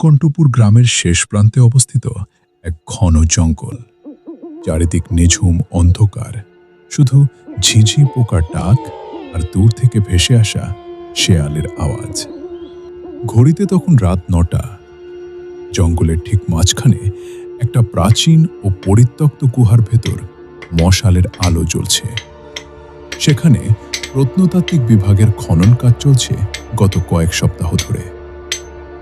নীলকণ্ঠপুর গ্রামের শেষ প্রান্তে অবস্থিত এক ঘন জঙ্গল। চারিদিক নিঝুম অন্ধকার, শুধু ঝিঝি পোকার ডাক আর দূর থেকে ভেসে আসা শেয়ালের আওয়াজ। ঘড়িতে তখন রাত ৯টা। জঙ্গলের ঠিক মাঝখানে একটা প্রাচীন ও পরিত্যক্ত গুহার ভেতর মশালের আলো জ্বলছে। সেখানে প্রত্নতাত্ত্বিক বিভাগের খনন কাজ চলছে গত কয়েক সপ্তাহ ধরে।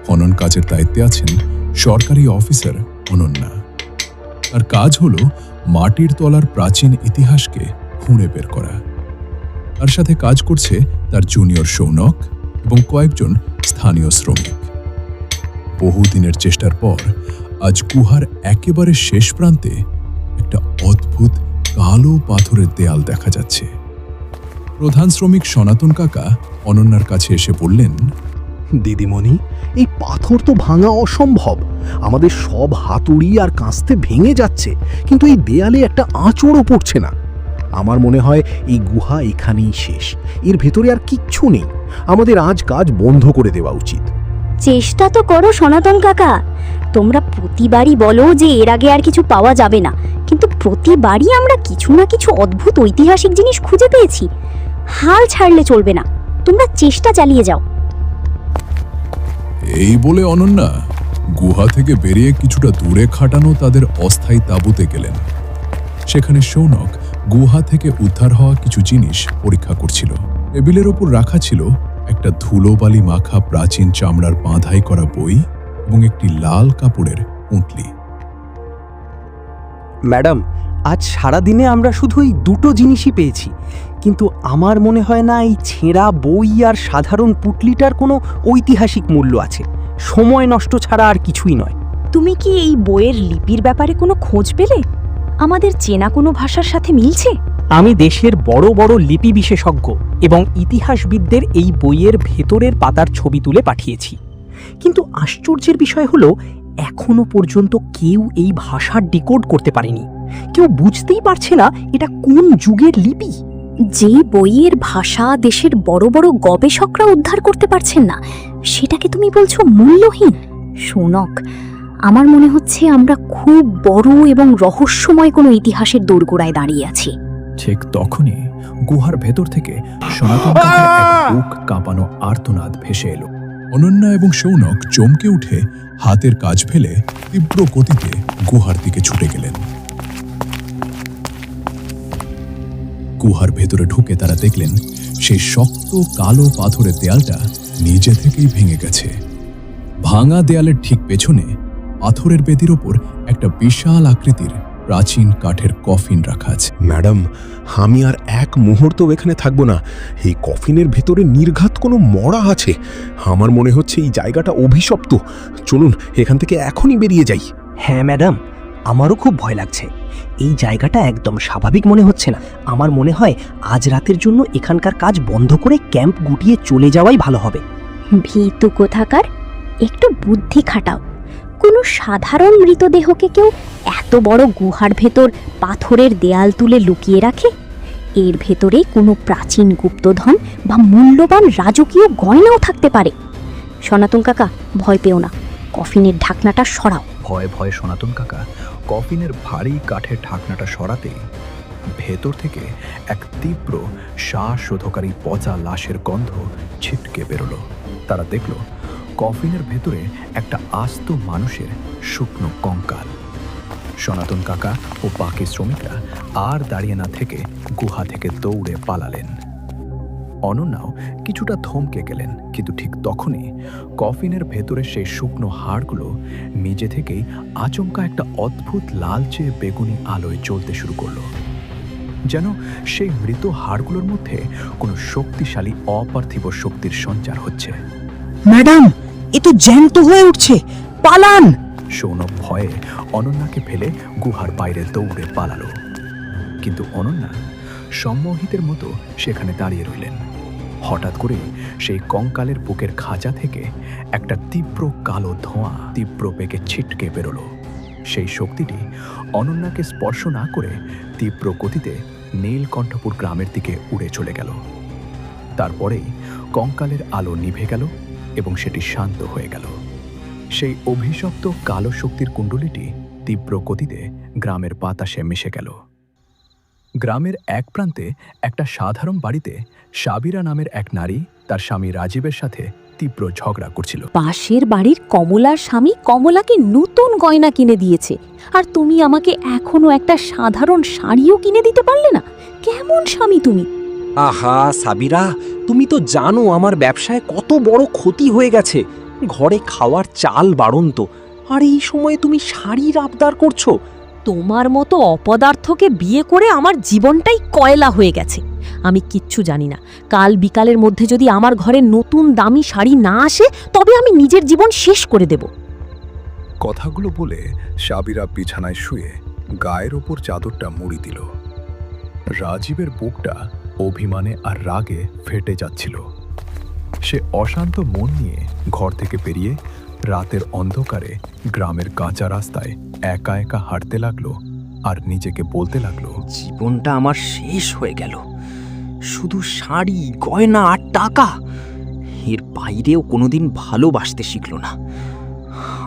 খনন কাজের দায়িত্বে আছেন সরকারি অফিসার অনন্যা। তার কাজ হলো মাটির তলার প্রাচীন ইতিহাসকে খুঁড়ে বের করা। তার সাথে কাজ করছে তার জুনিয়র সৌনক এবং কয়েকজন স্থানীয় শ্রমিক। বহুদিনের চেষ্টার পর আজ গুহার একেবারে শেষ প্রান্তে একটা অদ্ভুত কালো পাথরের দেয়াল দেখা যাচ্ছে। প্রধান শ্রমিক সনাতন কাকা অনন্যার কাছে এসে বললেন, দিদিমণি, এই পাথর তো ভাঙা অসম্ভব। আমাদের সব হাতুড়ি আর কাস্তে ভেঙে যাচ্ছে, কিন্তু এই দেয়ালে একটা আঁচড়ও পড়ছে না। আমার মনে হয় এই গুহা এখানেই শেষ, এর ভেতরে আর কিচ্ছু নেই। আমাদের আজ কাজ বন্ধ করে দেওয়া উচিত। চেষ্টা তো করো সনাতন কাকা। তোমরা প্রতিবারই বলো যে এর আগে আর কিছু পাওয়া যাবে না, কিন্তু প্রতিবারই আমরা কিছু না কিছু অদ্ভুত ঐতিহাসিক জিনিস খুঁজে পেয়েছি। হাল ছাড়লে চলবে না, তোমরা চেষ্টা চালিয়ে যাও। এই বলে অনন্যা গুহা থেকে বেরিয়ে কিছুটা দূরে খাটানো তাদের অস্থায়ী তাঁবুতে গেলেন। সেখানে সৌনক গুহা থেকে উদ্ধার হওয়া কিছু জিনিস পরীক্ষা করছিল। টেবিলের ওপর রাখা ছিল একটা ধুলোবালি মাখা প্রাচীন চামড়ার বাঁধাই করা বই এবং একটি লাল কাপড়ের পুঁটলি। ম্যাডাম, আজ সারাদিনে আমরা শুধু এই দুটো জিনিসই পেয়েছি, কিন্তু আমার মনে হয় না এই ছেঁড়া বই আর সাধারণ পুটলিটার কোনো ঐতিহাসিক মূল্য আছে। সময় নষ্ট ছাড়া আর কিছুই নয়। তুমি কি এই বইয়ের লিপির ব্যাপারে কোনো খোঁজ পেলে? আমাদের চেনা কোনো ভাষার সাথে মিলছে? আমি দেশের বড় বড় লিপি বিশেষজ্ঞ এবং ইতিহাসবিদদের এই বইয়ের ভেতরের পাতার ছবি তুলে পাঠিয়েছি, কিন্তু আশ্চর্যের বিষয় হলো এখনো পর্যন্ত কেউ এই ভাষা ডিকোড করতে পারেনি। কেউ বুঝতেই পারছে না এটা কোন যুগের লিপি। যে বইয়ের ভাষা দেশের বড় বড় গবেষকরা উদ্ধার করতে পারছেন না, সেটাকে তুমি বলছো মূল্যহীন? শোনক, আমার মনে হচ্ছে আমরা খুব বড় এবং রহস্যময় কোনো ইতিহাসের দোরগোড়ায় দাঁড়িয়ে আছি। ঠিক তখনই গুহার ভেতর থেকে সনাতন কাকার এক বুক কাঁপানো আর্তনাদ ভেসে এলো। অনন্যা এবং সৌনক চমকে উঠে হাতের কাজ ফেলে তীব্র গতিতে গুহার দিকে ছুটে গেলেন। গুহার ভেতরে ঢুকে তারা দেখলেন সেই শক্ত কালো পাথরের দেয়ালটা নিজে থেকেই ভেঙে গেছে। ভাঙা দেয়ালের ঠিক পেছনে পাথরের বেদির ওপর একটা বিশাল আকৃতির প্রাচীন কাঠের কফিন রাখা আছে। ম্যাডাম, আমি আর এক মুহূর্ত এখানে থাকবো না। এই কফিনের ভেতরে নির্ঘাত কোনো মরা আছে। আমার মনে হচ্ছে এই জায়গাটা অভিশপ্ত। চলুন এখান থেকে এখনই বেরিয়ে যাই। হ্যাঁ ম্যাডাম, আমারও খুব ভয় লাগছে। এই জায়গাটা একদম স্বাভাবিক মনে হচ্ছে না। আমার মনে হয় আজ রাতের জন্য এখানকার কাজ বন্ধ করে ক্যাম্প গুটিয়ে চলে যাওয়াই ভালো হবে। ভীতু কোথাকার, একটু বুদ্ধি খাটাও। কোনো সাধারণ মৃতদেহকে কেউ এত বড় গুহার ভেতর পাথরের দেয়াল তুলে লুকিয়ে রাখে? এর ভেতরে কোনো প্রাচীন গুপ্তধন বা মূল্যবান রাজকীয় গয়নাও থাকতে পারে। সনাতন কাকা, ভয় পেও না, কফিনের ঢাকনাটা সরাও। ভয়ে ভয়ে সনাতন কাকা কফিনের ভারী কাঠের ঢাকনাটা সরাতেই ভেতর থেকে এক তীব্র শ্বাসরোধকারী পচা লাশের গন্ধ ছিটকে বেরোলো। তারা দেখল কফিনের ভেতরে একটা আস্ত মানুষের শুকনো কঙ্কাল। সনাতন কাকা ও বাকি শ্রমিকরা আর দাঁড়িয়ে না থেকে গুহা থেকে দৌড়ে পালালেন। অনন্যাও কিছুটা থমকে গেলেন, কিন্তু ঠিক তখনই কফিনের ভেতরে সেই শুকনো হাড়গুলো নিজে থেকেই আচমকা একটা অদ্ভুত লালচে বেগুনি আলোয় জ্বলতে শুরু করলো। যেন সেই মৃত হাড়গুলোর মধ্যে কোনো শক্তিশালী অপার্থিব শক্তির সঞ্চার হচ্ছে। ম্যাডাম, এ তো জ্যান্ত হয়ে উঠছে, পালান! সৌনক ভয়ে অনন্যাকে ফেলে গুহার বাইরে দৌড়ে পালালো, কিন্তু অনন্যা সম্মোহিতের মতো সেখানে দাঁড়িয়ে রইলেন। হঠাৎ করে সেই কঙ্কালের বুকের খাঁচা থেকে একটা তীব্র কালো ধোঁয়া তীব্র বেগে ছিটকে বেরোলো। সেই শক্তিটি অনন্যাকে স্পর্শ না করে তীব্র গতিতে নীলকণ্ঠপুর গ্রামের দিকে উড়ে চলে গেল। তারপরেই কঙ্কালের আলো নিভে গেল এবং সেটি শান্ত হয়ে গেল। সেই অভিশপ্ত কালো শক্তির কুণ্ডলীটি তীব্র গতিতে গ্রামের বাতাসে মিশে গেল। গ্রামের এক প্রান্তে একটা সাধারণ বাড়িতে সাবিরা নামের এক নারী তার স্বামী রাজীবের সাথে তীব্র ঝগড়া করছিল। পাশের বাড়ির কমলার স্বামী কমলাকে নতুন গয়না কিনে দিয়েছে, আর তুমি আমাকে এখনো একটা সাধারণ শাড়িও কিনে দিতে পারলে না। কেমন স্বামী তুমি! আহা সাবিরা, তুমি তো জানো আমার ব্যবসায় কত বড় ক্ষতি হয়ে গেছে। ঘরে খাওয়ার চাল বাড়ন্ত, আর এই সময়ে তুমি শাড়ির আবদার করছো। তোমার মতো অপদার্থকে বিয়ে করে আমার জীবনটাই কয়লা হয়ে গেছে। আমি কিচ্ছু জানি না। কাল বিকালের মধ্যে যদি আমার ঘরে নতুন দামি শাড়ি না আসে, তবে আমি নিজের জীবন শেষ করে দেব। কথাগুলো বলে সাবিরা বিছানায় শুয়ে গায়ের ওপর চাদরটা মুড়ি দিল। রাজীবের বুকটা অভিমানে আর রাগে ফেটে যাচ্ছিল। সে অশান্ত মন নিয়ে ঘর থেকে বেরিয়ে রাতের অন্ধকারে গ্রামের কাঁচা রাস্তায় একা একা হাঁটতে লাগলো আর নিজেকে বলতে লাগলো, জীবনটা আমার শেষ হয়ে গেল। শুধু শাড়ি, গয়না আর টাকা, এর বাইরেও কোনোদিন ভালোবাসতে শিখল না।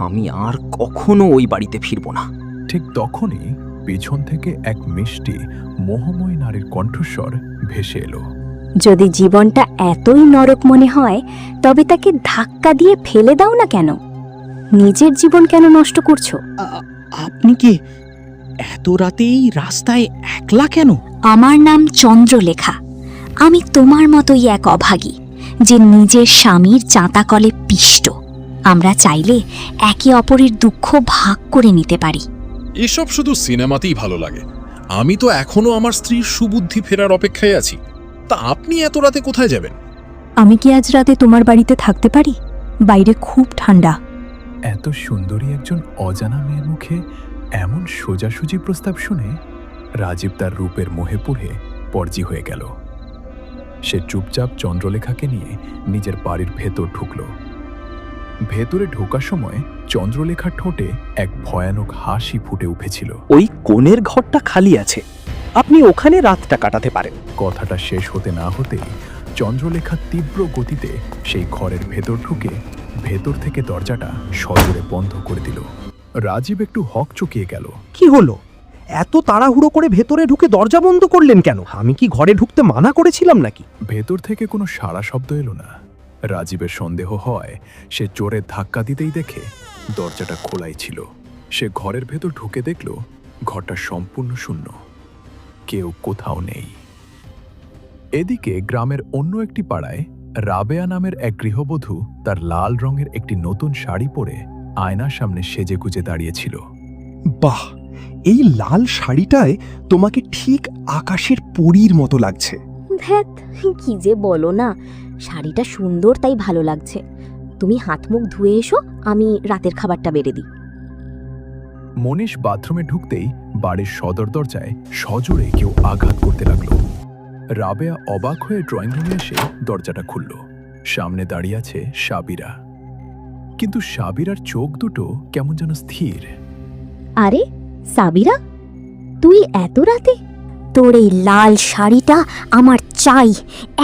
আমি আর কখনো ওই বাড়িতে ফিরব না। ঠিক তখনই পেছন থেকে এক মিষ্টি মোহময়ী নারীর কণ্ঠস্বর ভেসে এলো। যদি জীবনটা এতই নরক মনে হয়, তবে তাকে ধাক্কা দিয়ে ফেলে দাও না কেন? নিজের জীবন কেন নষ্ট করছো? আপনি কি এত রাতেই রাস্তায় একলা কেন? আমার নাম চন্দ্রলেখা। আমি তোমার মতোই এক অভাগী, যে নিজের স্বামীর চাঁতাকলে পিষ্ট। আমরা চাইলে একে অপরের দুঃখ ভাগ করে নিতে পারি। এসব শুধু সিনেমাতেই ভালো লাগে। আমি তো এখনো আমার স্ত্রীর সুবুদ্ধি ফেরার অপেক্ষায় আছি। তা আপনি এত রাতে কোথায় যাবেন? আমি কি আজ রাতে তোমার বাড়িতে থাকতে পারি? বাইরে খুব ঠান্ডা। এত সুন্দরী একজন অজানা মেয়ের মুখে এমন সোজাসুজি প্রস্তাব শুনে রাজীব তার রূপের মোহে পড়ে পরজি হয়ে গেল। সে চুপচাপ চন্দ্রলেখাকে নিয়ে নিজের বাড়ির ভেতর ঢুকল। ভেতরে ঢোকার সময় চন্দ্রলেখার ঠোঁটে এক ভয়ানক হাসি ফুটে উঠেছিল। ওই কোণের ঘরটা খালি আছে, আপনি ওখানে রাতটা কাটাতে পারেন। কথাটা শেষ হতে না হতেই চন্দ্রলেখা তীব্র গতিতে সেই ঘরের ভেতর ঢুকে ভেতর থেকে দরজাটা সজোরে বন্ধ করে দিল। রাজীব একটু হকচকিয়ে গেল। কি হলো? এত তাড়াহুড়ো করে ভেতরে ঢুকে দরজা বন্ধ করলেন কেন? আমি কি ঘরে ঢুকতে মানা করেছিলাম নাকি? ভেতর থেকে কোনো সাড়া শব্দ এলো না। রাজীবের সন্দেহ হয় সে জোরে ধাক্কা দিতেই দেখে দরজাটা খোলাই ছিল। সে ঘরের ভেতর ঢুকে দেখল ঘরটা সম্পূর্ণ শূন্য, কেউ কোথাও নেই। এদিকে গ্রামের অন্য একটি পাড়ায় রাবেয়া নামের এক গৃহবধূ তার লাল রঙের একটি নতুন শাড়ি পরে আয়নার সামনে সেজেগুজে দাঁড়িয়েছিল। বাহ, এই লাল শাড়িটায় তোমাকে ঠিক আকাশের পরীর মতো লাগছে। ধ্যাত, কি যে বলো না। শাড়িটা সুন্দর তাই ভালো লাগছে। তুমি হাত মুখ ধুয়ে এসো, আমি রাতের খাবারটা বেড়ে দিই। মনীষ বাথরুমে ঢুকতেই বাড়ির সদর দরজায় সজোরে কেউ আঘাত করতে লাগলো। রাবেয়া অবাক হয়ে ড্রয়িং রুমে এসে দরজাটা খুলল। সামনে দাঁড়িয়ে আছে সাবিরা, কিন্তু সাবিরার চোখ দুটো কেমন যেন স্থির। আরে সাবিরা, তুই এত রাতে? তোর এই লাল শাড়িটা আমার চাই।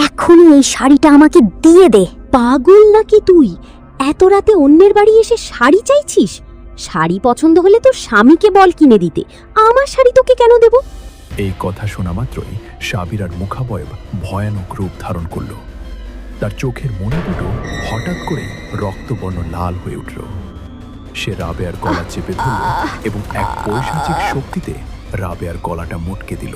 এখনই এই শাড়িটা আমাকে দিয়ে দে। পাগল নাকি তুই? এত রাতে অন্যের বাড়ি এসে শাড়ি চাইছিস? শাড়ি পছন্দ হলে তোর স্বামীকে বল কিনে দিতে। আমার শাড়ি তোকে কেন দেব? এই কথা শোনা মাত্রই সাবিরার মুখাবয়ব ভয়ানক রূপ ধারণ করল। তার চোখের মনে দুটো হঠাৎ করে রক্তবর্ণ লাল হয়ে উঠল। সে রাবেয়ার গলা চেপে ধরল এবং এক পৈশাচিক শক্তিতে রাবেয়ার গলাটা মটকে দিল।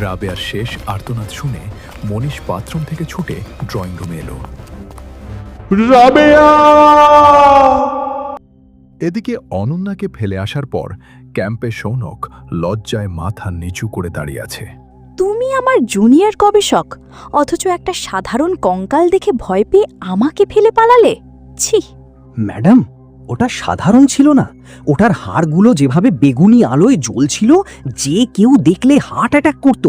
রাবেয়ার শেষ আর্তনাদ শুনে মনীষ বাথরুম থেকে ছুটে ড্রয়িং রুমে এলো। এদিকে অনন্যাকে ফেলে আসার পর ক্যাম্পে সৌনক লজ্জায় মাথা নিচু করে দাঁড়িয়ে আছে। তুমি আমার জুনিয়র গবেষক, অথচ একটা সাধারণ কঙ্কাল দেখে ভয় পেয়ে আমাকে ফেলে পালালে? ছি! ম্যাডাম, ওটা সাধারণ ছিল না। ওটার হাড়গুলো যেভাবে বেগুনি আলোয় জ্বলছিল, যে কেউ দেখলে হার্ট অ্যাটাক করত।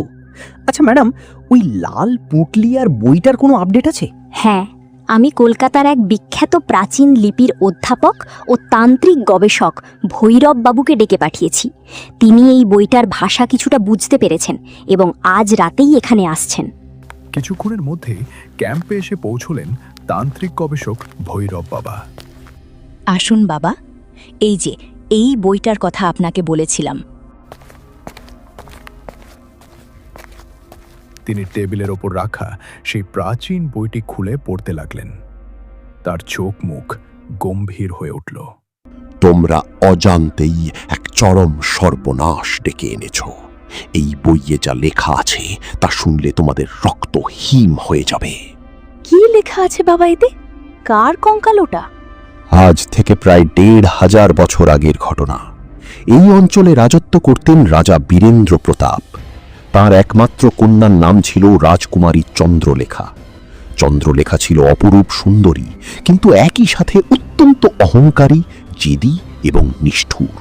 আচ্ছা ম্যাডাম, ওই লাল পুঁটলি আর বইটার কোনো আপডেট আছে? হ্যাঁ, আমি কলকাতার এক বিখ্যাত প্রাচীন লিপির অধ্যাপক ও তান্ত্রিক গবেষক ভৈরব বাবুকে ডেকে পাঠিয়েছি। তিনি এই বইটার ভাষা কিছুটা বুঝতে পেরেছেন এবং আজ রাতেই এখানে আসছেন। কিছুক্ষণের মধ্যেই ক্যাম্পে এসে পৌঁছলেন তান্ত্রিক গবেষক ভৈরব বাবা। আসুন বাবা, এই যে এই বইটার কথা আপনাকে বলেছিলাম। তিনি টেবিলের ওপর রাখা সেই প্রাচীন বইটি খুলে পড়তে লাগলেন। তার চোখ মুখ গম্ভীর হয়ে উঠল। তোমরা অজান্তেই এক চরম সর্বনাশ ডেকে এনেছ। এই বইয়ে যা লেখা আছে তা শুনলে তোমাদের রক্ত হিম হয়ে যাবে। কি লেখা আছে বাবা এতে? কার কঙ্কাল ওটা? আজ থেকে প্রায় ১৫০০ বছর আগের ঘটনা। এই অঞ্চলে রাজত্ব করতেন রাজা বীরেন্দ্র প্রতাপ। তার একমাত্র কন্যার নাম ছিল রাজকুমারী চন্দ্রলেখা। চন্দ্রলেখা ছিল অপরূপ সুন্দরী, কিন্তু একই সাথে অত্যন্ত অহংকারী, জেদি এবং নিষ্ঠুর।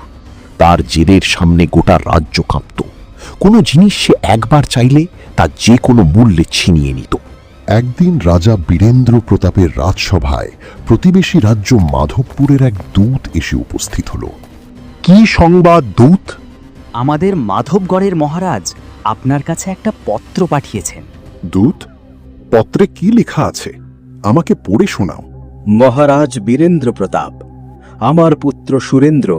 তার জেদের সামনে গোটা রাজ্য কাঁপত। কোনো জিনিস সে একবার চাইলে তা যে কোনো মূল্যে ছিনিয়ে নিত। একদিন রাজা বীরেন্দ্র প্রতাপের রাজসভায় প্রতিবেশী রাজ্য মাধবপুরের এক দূত এসে উপস্থিত হল। কি সংবাদ দূত? আমাদের মাধবগড়ের মহারাজ আপনার কাছে একটা পত্র পাঠিয়েছেন। দূত, পত্রে কি লেখা আছে? আমাকে পড়ে শোনাও। মহারাজ বীরেন্দ্র প্রতাপ, আমার পুত্র সুরেন্দ্র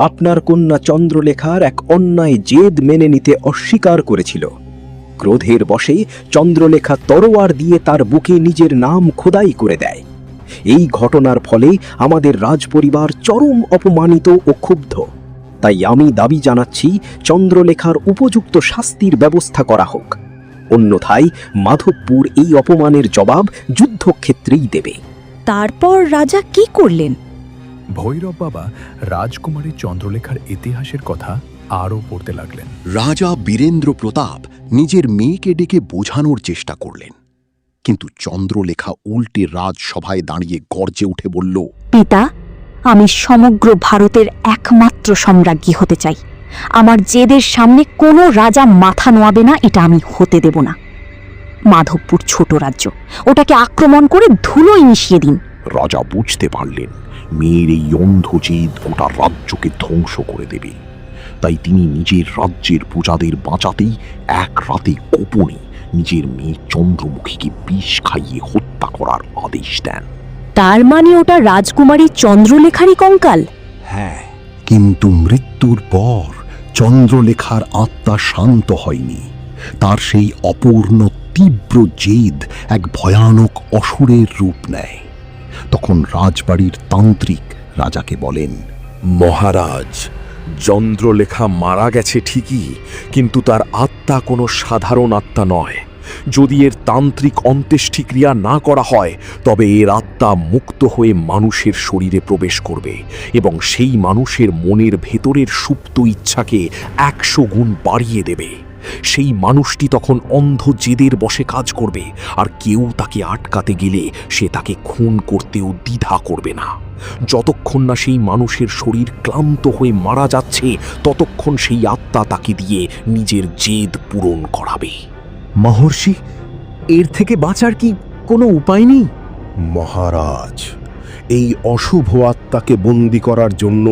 আপনার কন্যা চন্দ্রলেখার এক অন্যায় জেদ মেনে নিতে অস্বীকার করেছিল। ক্রোধের বশে চন্দ্রলেখা তরোয়ার দিয়ে তার বুকে নিজের নাম খোদাই করে দেয়। এই ঘটনার ফলে আমাদের রাজপরিবার চরম অপমানিত ও ক্ষুব্ধ। তাই আমি দাবি জানাচ্ছি চন্দ্রলেখার উপযুক্ত শাস্তির ব্যবস্থা করা হোক। অন্যথায় মাধবপুর এই অপমানের জবাব যুদ্ধক্ষেত্রেই দেবে। তারপর রাজা কি করলেন? ভৈরব বাবা রাজকুমারী চন্দ্রলেখার ইতিহাসের কথা আরও পড়তে লাগলেন। রাজা বীরেন্দ্র প্রতাপ নিজের মেয়েকে ডেকে বোঝানোর চেষ্টা করলেন, কিন্তু চন্দ্রলেখা উল্টে রাজসভায় দাঁড়িয়ে গর্জে উঠে বলল, পিতা, আমি সমগ্র ভারতের একমাত্র সম্রাজ্ঞী হতে চাই। আমার জেদের সামনে কোনো রাজা মাথা নোয়াবে না, এটা আমি হতে দেব না। মাধবপুর ছোট রাজ্য, ওটাকে আক্রমণ করে ধুলোয় মিশিয়ে দিন। রাজা বুঝতে পারলেন মেয়ের এই অন্ধ জেদ গোটা রাজ্যকে ধ্বংস করে দেবে। তাই তিনি নিজের রাজ্যের প্রজাদের বাঁচাতেই এক রাতে গোপনে নিজের মেয়ে চন্দ্রমুখীকে বিষ খাইয়ে হত্যা করার আদেশ দেন। তার মানে ওটা রাজকুমারী চন্দ্রলেখারই কঙ্কাল? হ্যাঁ, কিন্তু মৃত্যুর পর চন্দ্রলেখার আত্মা শান্ত হয়নি। তার সেই অপূর্ণ তীব্র জেদ এক ভয়ানক অসুরের রূপ নেয়। তখন রাজবাড়ির তান্ত্রিক রাজাকে বলেন, মহারাজ, চন্দ্রলেখা মারা গেছে ঠিকই, কিন্তু তার আত্মা কোনো সাধারণ আত্মা নয়। যদি এর তান্ত্রিক অন্ত্যেষ্টিক্রিয়া না করা হয়, তবে এর আত্মা মুক্ত হয়ে মানুষের শরীরে প্রবেশ করবে এবং সেই মানুষের মনের ভেতরের সুপ্ত ইচ্ছাকে 100 গুণ বাড়িয়ে দেবে। সেই মানুষটি তখন অন্ধ জেদের বশে কাজ করবে, আর কেউ তাকে আটকাতে গেলে সে তাকে খুন করতেও দ্বিধা করবে না। যতক্ষণ না সেই মানুষের শরীর ক্লান্ত হয়ে মারা যাচ্ছে, ততক্ষণ সেই আত্মা তাকে দিয়ে নিজের জেদ পূরণ করাবে। মহর্ষি, এর থেকে বাঁচার কি কোনো উপায় নেই? মহারাজ, এই অশুভ আত্মাকে বন্দী করার জন্য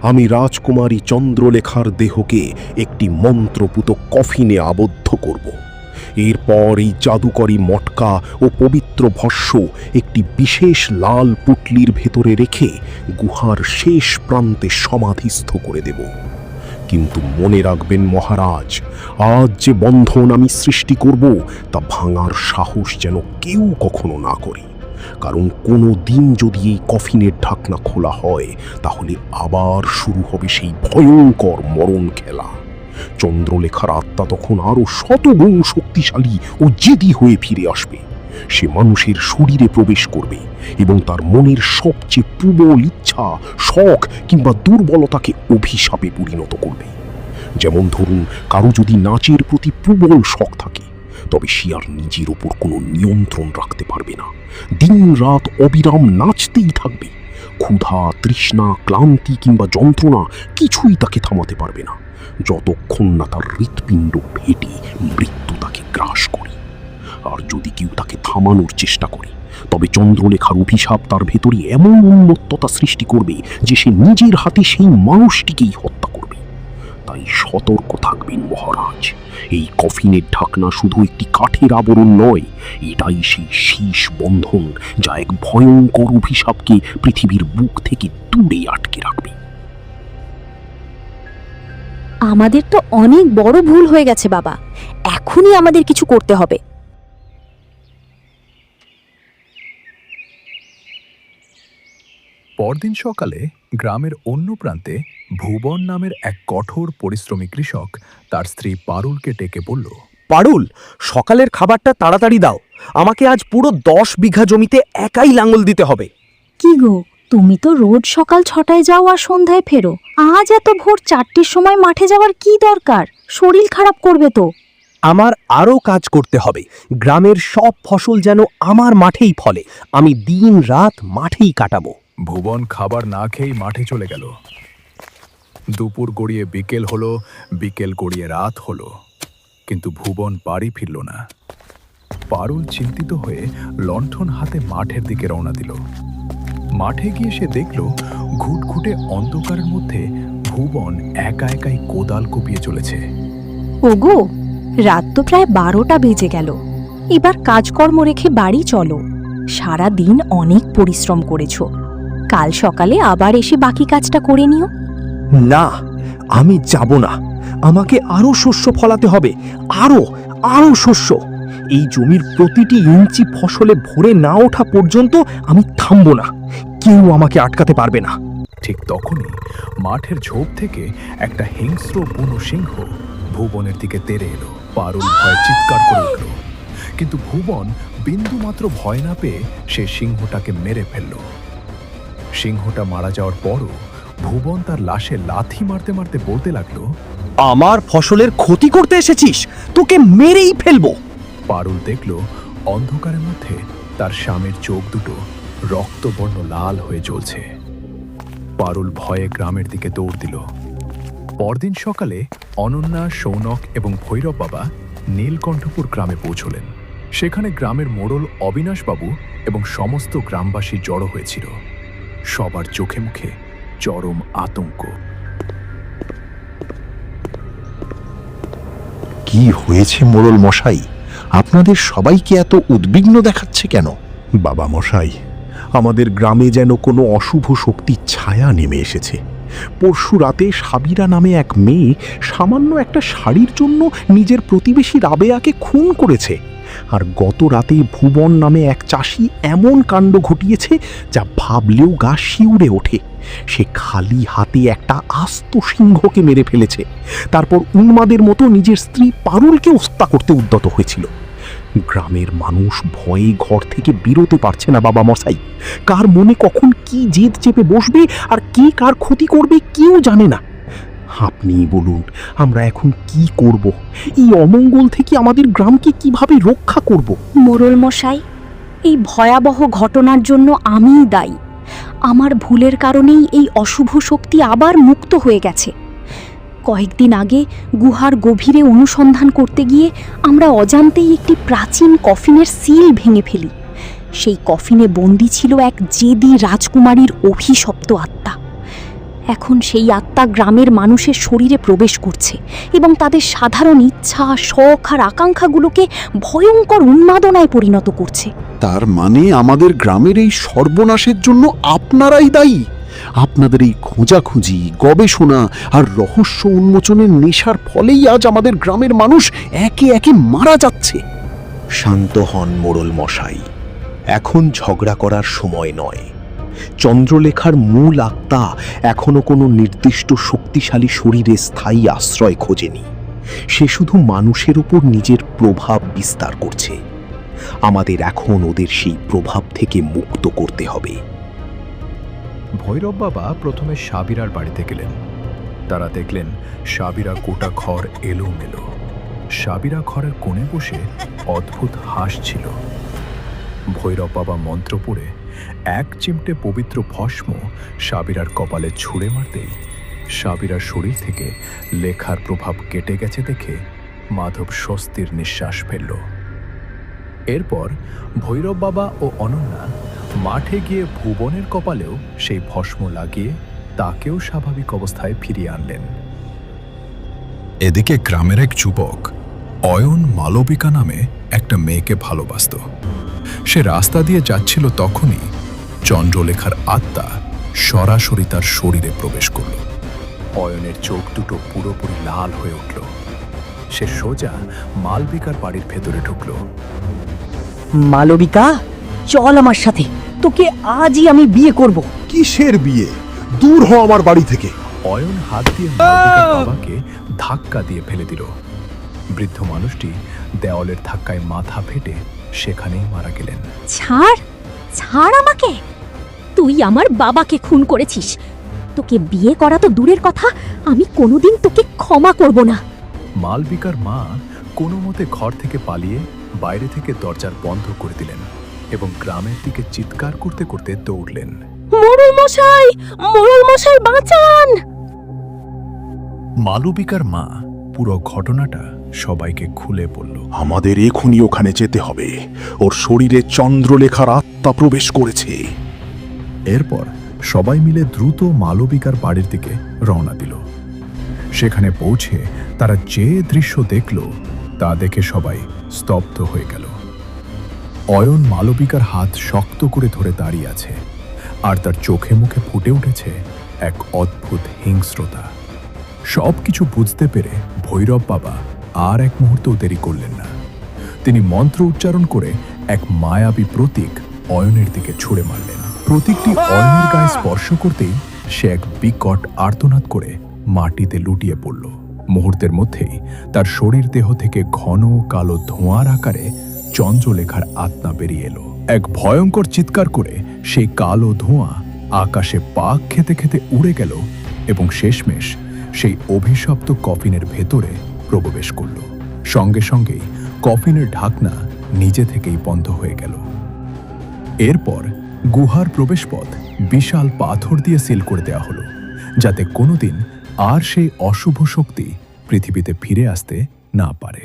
আমি রাজকুমারী চন্দ্রলেখার দেহকে একটি মন্ত্রপুত কফিনে আবদ্ধ করব। এরপর এই জাদুকরী মটকা ও পবিত্র ভস্য একটি বিশেষ লাল পুটলির ভেতরে রেখে গুহার শেষ প্রান্তে সমাধিস্থ করে দেব। কিন্তু মনে রাখবেন মহারাজ, আজ যে বন্ধন আমি সৃষ্টি করব তা ভাঙার সাহস যেন কেউ কখনো না করে। কারণ কোনো দিন যদি এই কফিনের ঢাকনা খোলা হয়, তাহলে আবার শুরু হবে সেই ভয়ঙ্কর মরণ খেলা। চন্দ্রলেখার আত্মা তখন আরো 100 গুণ শক্তিশালী ও জেদি হয়ে ফিরে আসবে। সে মানুষের শরীরে প্রবেশ করবে এবং তার মনের সবচেয়ে প্রবল ইচ্ছা, শখ কিংবা দুর্বলতাকে অভিশাপে পরিণত করবে। যেমন ধরুন, কারো যদি নাচের প্রতি প্রবল শখ থাকে, তবে সে আর নিজের ওপর কোনো নিয়ন্ত্রণ রাখতে পারবে না। দিন রাত অবিরাম নাচতেই থাকবে। ক্ষুধা, তৃষ্ণা, ক্লান্তি কিংবা যন্ত্রণা কিছুই তাকে থামাতে পারবে না, যতক্ষণ না তার হৃৎপিণ্ড ফেটে মৃত্যু তাকে গ্রাস করে। আর যদি কেউ তাকে থামানোর চেষ্টা করে, তবে চন্দ্রলেখার অভিশাপ তার ভেতরে এমন উন্মত্ততা সৃষ্টি করবে যে সে নিজের হাতে সেই মানুষটিকেই হত্যা করবে। তাই সতর্ক থাকবেন মহারাজ। এই কফিনের ঢাকনা শুধু একটি কাঠের আবরণ নয়, এটাই সেই শীষ বন্ধন যা এক ভয়ঙ্কর অভিশাপকে পৃথিবীর বুক থেকে দূরে আটকে রাখবে। আমাদের তো অনেক বড় ভুল হয়ে গেছে বাবা, এখনই আমাদের কিছু করতে হবে। পরদিন সকালে গ্রামের অন্য প্রান্তে ভুবন নামের এক কঠোর পরিশ্রমী কৃষক তার স্ত্রী পারুলকে ডেকে বলল, পারুল, সকালের খাবারটা তাড়াতাড়ি দাও, আমাকে আজ পুরো 10 বিঘা জমিতে একাই লাঙল দিতে হবে। কি গো, তুমি তো রোজ সকাল 6টায় যাও আর সন্ধ্যায় ফেরো, আজ এত ভোর 4টের সময় মাঠে যাওয়ার কি দরকার? শরীর খারাপ করবে তো। আমার আরও কাজ করতে হবে, গ্রামের সব ফসল যেন আমার মাঠেই ফলে, আমি দিন রাত মাঠেই কাটাবো। ভুবন খাবার না খেয়েই মাঠে চলে গেল। দুপুর গড়িয়ে বিকেল হলো, বিকেল গড়িয়ে রাত হলো, কিন্তু ভুবন বাড়ি ফিরল না। পারুল চিন্তিত হয়ে লণ্ঠন হাতে মাঠের দিকে রওনা দিল। মাঠে গিয়ে সে দেখল ঘুটঘুটে অন্ধকারের মধ্যে ভুবন একা একাই কোদাল কুপিয়ে চলেছে। ওগো, রাত তো প্রায় 12টা বেজে গেল, এবার কাজকর্ম রেখে বাড়ি চলো। সারা দিন অনেক পরিশ্রম করেছো, কাল সকালে আবার এসে বাকি কাজটা করে নিও। না, আমি যাব না, আমাকে আরো শস্য ফলাতে হবে, আরো আরো শস্য। এই জমির প্রতিটি ইঞ্চি ফসলে ভরে না ওঠা পর্যন্ত আমি থামবো না, কেউ আমাকে আটকাতে পারবে না। ঠিক তখনই মাঠের ঝোপ থেকে একটা হিংস্র বুনো সিংহ ভুবনের দিকে তেড়ে এলো। পারুল ভয়ে চিৎকার করে উঠল, কিন্তু ভুবন বিন্দু মাত্র ভয় না পেয়ে সে সিংহটাকে মেরে ফেলল। সিংহটা মারা যাওয়ার পরও ভুবন তার লাশে লাথি মারতে মারতে বলতে লাগলো, আমার ফসলের ক্ষতি করতে এসেছিস, তোকে মেরেই ফেলবো। পারুল দেখল অন্ধকারের মধ্যে তার স্বামীর চোখ দুটো রক্তবর্ণ লাল হয়ে জ্বলছে। পারুল ভয়ে গ্রামের দিকে দৌড় দিল। পরদিন সকালে অনন্যা, সৌনক এবং ভৈরব বাবা নীলকণ্ঠপুর গ্রামে পৌঁছলেন। সেখানে গ্রামের মোড়ল অবিনাশবাবু এবং সমস্ত গ্রামবাসী জড়ো হয়েছিল। সবার চোখে মুখে চরম আতঙ্ক। কি হয়েছে মোড়ল মশাই? আপনাদের সবাইকে এত উদ্বিগ্ন দেখাচ্ছে কেন? বাবা মশাই, আমাদের গ্রামে যেন কোনো অশুভ শক্তির ছায়া নেমে এসেছে। পরশু রাতে সাবিরা নামে এক মেয়ে সামান্য একটা শাড়ির জন্য নিজের প্রতিবেশী রাবেয়াকে খুন করেছে। আর গত রাতে ভুবন নামে এক চাষি এমন কাণ্ড ঘটিয়েছে যা ভাবলেও গা শিউরে ওঠে। সে খালি হাতে একটা আস্ত সিংহকে মেরে ফেলেছে, তারপর উন্মাদের মতো নিজের স্ত্রী পারুলকে হত্যা করতে উদ্যত হয়েছিল। গ্রামের মানুষ ভয়ে ঘর থেকে বেরোতে পারছে না বাবা মশাই। কার মনে কখন কি জেদ চেপে বসবে আর কে কার ক্ষতি করবে কেউ জানে না। আপনি বলুন, আমরা এখন কি করব? এই অমঙ্গল থেকে আমাদের গ্রামকে কিভাবে রক্ষা করব? মোড়ল মশাই, এই ভয়াবহ ঘটনার জন্য আমিই দায়ী। আমার ভুলের কারণেই এই অশুভ শক্তি আবার মুক্ত হয়ে গেছে। কয়েকদিন আগে গুহার গভীরে অনুসন্ধান করতে গিয়ে আমরা অজান্তেই একটি প্রাচীন কফিনের সিল ভেঙে ফেলি। সেই কফিনে বন্দী ছিল এক জেদি রাজকুমারীর অভিশপ্ত আত্মা। এখন সেই আত্মা গ্রামের মানুষের শরীরে প্রবেশ করছে এবং তাদের সাধারণ ইচ্ছা, শখ আর আকাঙ্ক্ষাগুলোকে ভয়ঙ্কর উন্মাদনায় পরিণত করছে। তার মানে আমাদের গ্রামের এই সর্বনাশের জন্য আপনারাই দায়ী? আপনাদের এই খোঁজাখুঁজি, গবেষণা আর রহস্য উন্মোচনের নেশার ফলেই আজ আমাদের গ্রামের মানুষ একে একে মারা যাচ্ছে। শান্ত হন মোড়ল মশাই, এখন ঝগড়া করার সময় নয়। চন্দ্রলেখার মূল আত্মা এখনো কোনো নির্দিষ্ট শক্তিশালী শরীরে স্থায়ী আশ্রয় খোঁজেনি। সে শুধু মানুষের উপর নিজের প্রভাব বিস্তার করছে। আমাদের এখন ওদের সেই প্রভাব থেকে মুক্ত করতে হবে। ভৈরব বাবা প্রথমে সাবিরার বাড়িতে গেলেন। তারা দেখলেন সাবিরা গোটা ঘর এলোমেলো। সাবিরা ঘরের কোণে বসে অদ্ভুত হাসছিল। ভৈরব বাবা মন্ত্র পড়ে এক চিমটে পবিত্র ভস্ম সাবিরার কপালে ছুঁড়ে মারতেই সাবিরার শরীর থেকে লেখার প্রভাব কেটে গেছে দেখে মাধব স্বস্তির নিঃশ্বাস ফেলল। এরপর ভৈরব বাবা ও অনন্যা মাঠে গিয়ে ভুবনের কপালেও সেই ভস্ম লাগিয়ে তাকেও স্বাভাবিক অবস্থায় ফিরিয়ে আনলেন। এদিকে গ্রামের এক যুবক অয়ন মালবিকা নামে একটা মেয়েকে ভালোবাসত। সে রাস্তা দিয়ে যাচ্ছিল, তখনই চন্দ্রলেখার আত্মা সরাসরি তার শরীরে প্রবেশ করল। অয়নের চোখ দুটো পুরোপুরি লাল হয়ে উঠল। সে সোজা মালবিকার বাড়ির ভেতরে ঢুকল। মালবিকা, চল আমার সাথে, তোকে আজই আমি বিয়ে করব। কিসের বিয়ে? দূর হ আমার বাড়ি থেকে। অয়ন হাত দিয়ে মালবিকার বাবাকে ধাক্কা দিয়ে ফেলে দিল। বৃদ্ধ মানুষটি দেওয়ালের ধাক্কায় মাথা ফেটে সেখানেই মারা গেলেন। ছাড়, ছাড় আমাকে। তুই আমার বাবাকে খুন করেছিস। তোকে বিয়ে করা তো দূরের কথা, আমি কোনোদিন তোকে ক্ষমা করব না। মালবিকার মা কোনো মতে ঘর থেকে পালিয়ে বাইরে থেকে দরজার বন্ধ করে দিলেন এবং গ্রামের দিকে চিৎকার করতে করতে দৌড়লেন। মোড়ল মশাই, মোড়ল মশাই বাঁচান! মালবিকার মা পুরো ঘটনাটা সবাইকে খুলে বলল। আমাদের এখনই ওখানে যেতে হবে। ওর শরীরে চন্দ্রলেখার আত্মা প্রবেশ করেছে। এরপর সবাই মিলে দ্রুত মালবিকার বাড়ির দিকে রওনা দিল। সেখানে পৌঁছে তারা যে দৃশ্য দেখল তা দেখে সবাই স্তব্ধ হয়ে গেল। অয়ন মালবিকার হাত শক্ত করে ধরে দাঁড়িয়ে আছে, আর তার চোখে মুখে ফুটে উঠেছে এক অদ্ভুত হিংস্রতা। সবকিছু বুঝতে পেরে ভৈরব বাবা আর এক মুহূর্ত দেরি করলেন না। তিনি মন্ত্র উচ্চারণ করে এক মায়াবী প্রতীক অয়নের দিকে ছুঁড়ে মারলেন। প্রতীকটি অয়নের গায়ে স্পর্শ করতেই সে এক বিকট আর্তনাদ করে মাটিতে লুটিয়ে পড়ল। মুহূর্তের মধ্যেই তার শরীর দেহ থেকে ঘন কালো ধোঁয়ার আকারে চন্দ্রলেখার আত্মা বেরিয়ে এলো। এক ভয়ঙ্কর চিৎকার করে সেই কালো ধোঁয়া আকাশে পাক খেতে খেতে উড়ে গেল এবং শেষমেশ সেই অভিশপ্ত কফিনের ভেতরে প্রবেশ করল। সঙ্গে সঙ্গেই কফিনের ঢাকনা নিজে থেকেই বন্ধ হয়ে গেল। এরপর গুহার প্রবেশপথ বিশাল পাথর দিয়ে সিল করে দেওয়া হলো, যাতে কোনোদিন আর সেই অশুভ শক্তি পৃথিবীতে ফিরে আসতে না পারে।